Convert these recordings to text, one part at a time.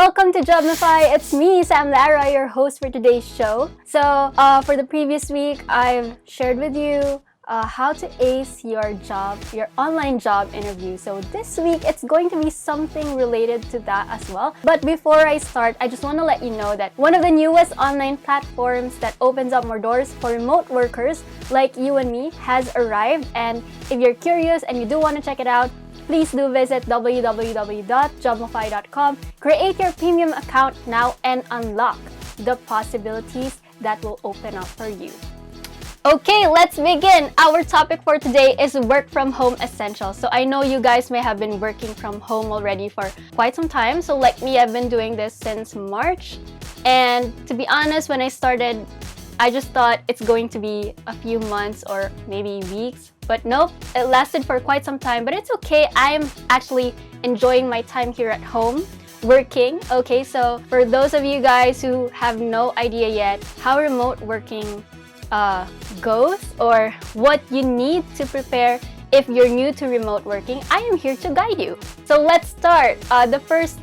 welcome to Jobmofy. It's me, Lara, your host for today's show. So, for the previous week, I've shared with you how to ace your online job interview. So this week, it's going to be something related to that as well. But before I start, I just want to let you know that one of the newest online platforms that opens up more doors for remote workers like you and me has arrived. And if you're curious and you do want to check it out, please do visit www.jobmofy.com, create your premium account now, and unlock the possibilities that will open up for you. Okay, let's begin. Our topic for today is work from home essentials. So I know you guys may have been working from home already for quite some time. So like me, I've been doing this since March. And to be honest, when I started, I just thought it's going to be a few months or maybe weeks. But nope, it lasted for quite some time. But it's okay. I'm actually enjoying my time here at home working. Okay, so for those of you guys who have no idea yet how remote working goes or what you need to prepare if you're new to remote working, I am here to guide you. So let's start. The first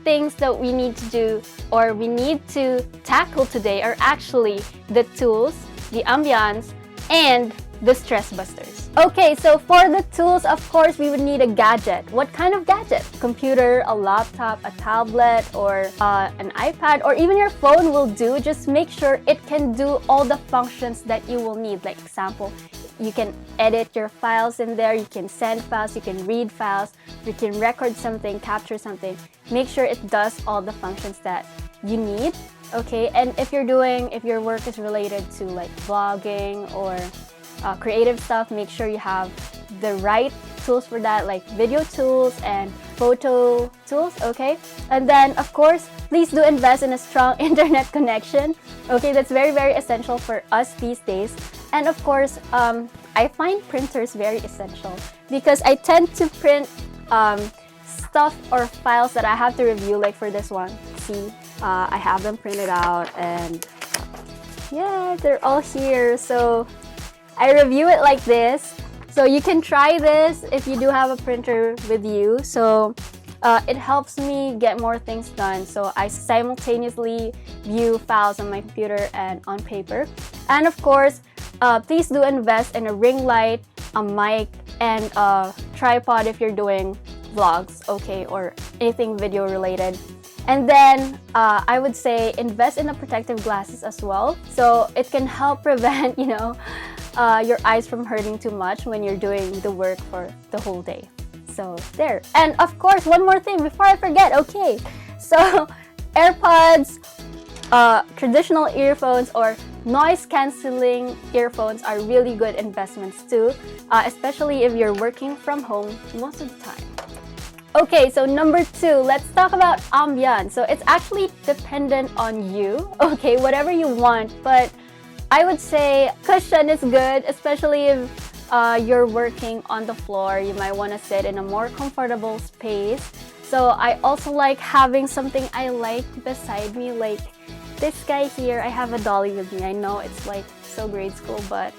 things that we need to do or we need to tackle today are actually the tools, the ambience, and the stress busters. Okay, so for the tools, of course, we would need a gadget. What kind of gadget? Computer, a laptop, a tablet, or an iPad, or even your phone will do. Just make sure it can do all the functions that you will need. Like example, you can edit your files in there, you can send files, you can read files, you can record something, capture something. Make sure it does all the functions that you need. Okay, and if your work is related to like vlogging or creative stuff, make sure you have the right tools for that, like video tools and photo tools. Okay, and then of course, please do invest in a strong internet connection. Okay, that's very, very essential for us these days. And of course, I find printers very essential because I tend to print stuff or files that I have to review. Like for this one, see, I have them printed out and yeah, they're all here. So I review it like this. So you can try this if you do have a printer with you. So it helps me get more things done. So I simultaneously view files on my computer and on paper. And of course, please do invest in a ring light, a mic, and a tripod if you're doing vlogs, okay, or anything video related. And then I would say invest in the protective glasses as well. So it can help prevent, your eyes from hurting too much when you're doing the work for the whole day. So there. And of course, one more thing before I forget. Okay, so AirPods, traditional earphones, or noise cancelling earphones are really good investments too, especially if you're working from home most of the time. Okay, so number 2, let's talk about ambience. So it's actually dependent on you, okay, whatever you want, but I would say cushion is good, especially if you're working on the floor. You might want to sit in a more comfortable space. So I also like having something I like beside me, like this guy here. I have a dolly with me. I know it's like so grade school, but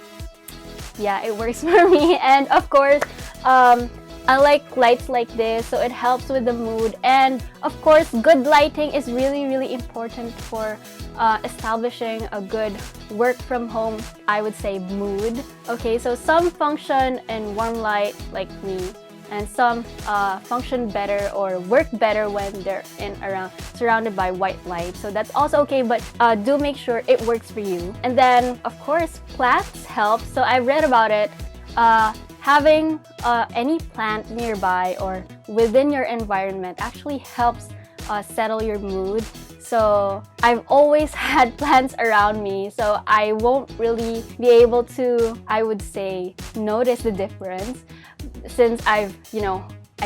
yeah, it works for me. And of course, I like lights like this, so it helps with the mood. And of course, good lighting is really, really important for establishing a good work from home, I would say, mood. Okay, so some function in warm light like me, and some function better or work better when they're surrounded by white light. So that's also okay, but do make sure it works for you. And then of course, plants help. So I read about it. Having any plant nearby or within your environment actually helps settle your mood. So I've always had plants around me, so I won't really be able to, I would say, notice the difference since I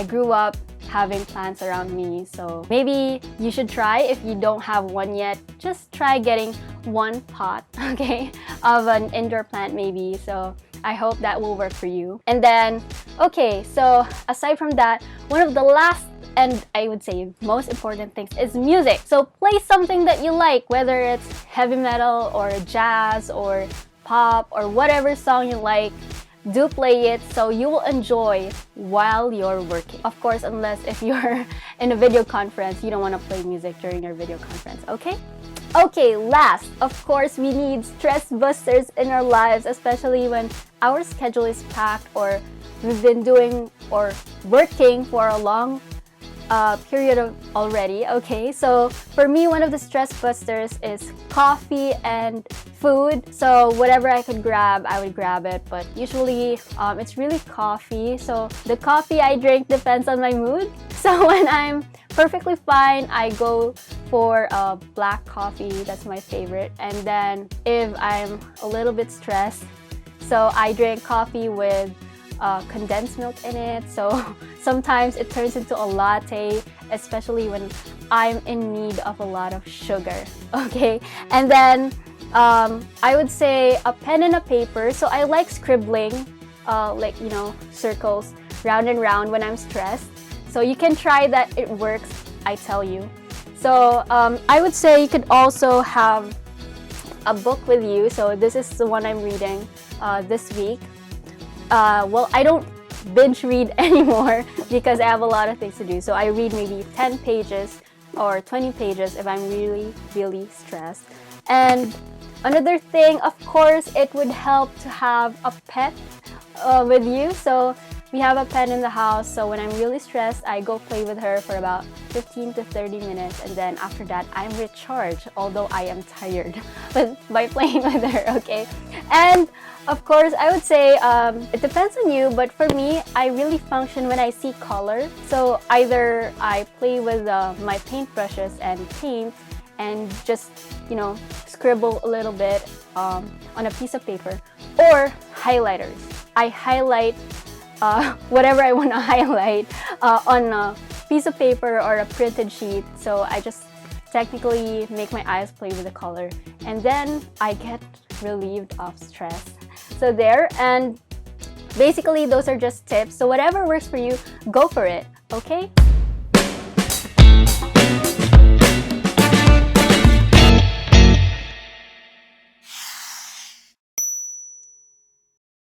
grew up having plants around me. So maybe you should try, if you don't have one yet, just try getting one pot, okay, of an indoor plant maybe. So I hope that will work for you. And then, okay, so aside from that, one of the last and I would say most important things is music. So play something that you like, whether it's heavy metal or jazz or pop or whatever song you like. do play it so you will enjoy while you're working. Of course, unless if you're in a video conference, you don't want to play music during your video conference, okay? Okay, last, of course, we need stress busters in our lives, especially when our schedule is packed or we've been doing or working for a long period of already. Okay, so for me, one of the stress busters is coffee and food. So whatever I could grab, I would grab it, but usually it's really coffee. So the coffee I drink depends on my mood. So when I'm perfectly fine, I go for black coffee. That's my favorite. And then if I'm a little bit stressed, so I drink coffee with condensed milk in it. So sometimes it turns into a latte, especially when I'm in need of a lot of sugar. Okay, and then I would say a pen and a paper. So I like scribbling, like, you know, circles round and round when I'm stressed. So you can try that, it works, I tell you. So I would say you could also have a book with you. So this is the one I'm reading this week. Well, I don't binge read anymore because I have a lot of things to do. So I read maybe 10 pages or 20 pages if I'm really, really stressed. And another thing, of course, it would help to have a pet with you. So we have a pet in the house, so when I'm really stressed, I go play with her for about 15 to 30 minutes, and then after that, I'm recharged, although I am tired by playing with her, okay? And of course, I would say it depends on you, but for me, I really function when I see color. So either I play with my paintbrushes and paint and just, you know, scribble a little bit on a piece of paper, or highlighters. I highlight whatever I want to highlight on a piece of paper or a printed sheet. So I just technically make my eyes play with the color, and then I get relieved of stress. So there, and basically those are just tips. So whatever works for you, go for it, okay?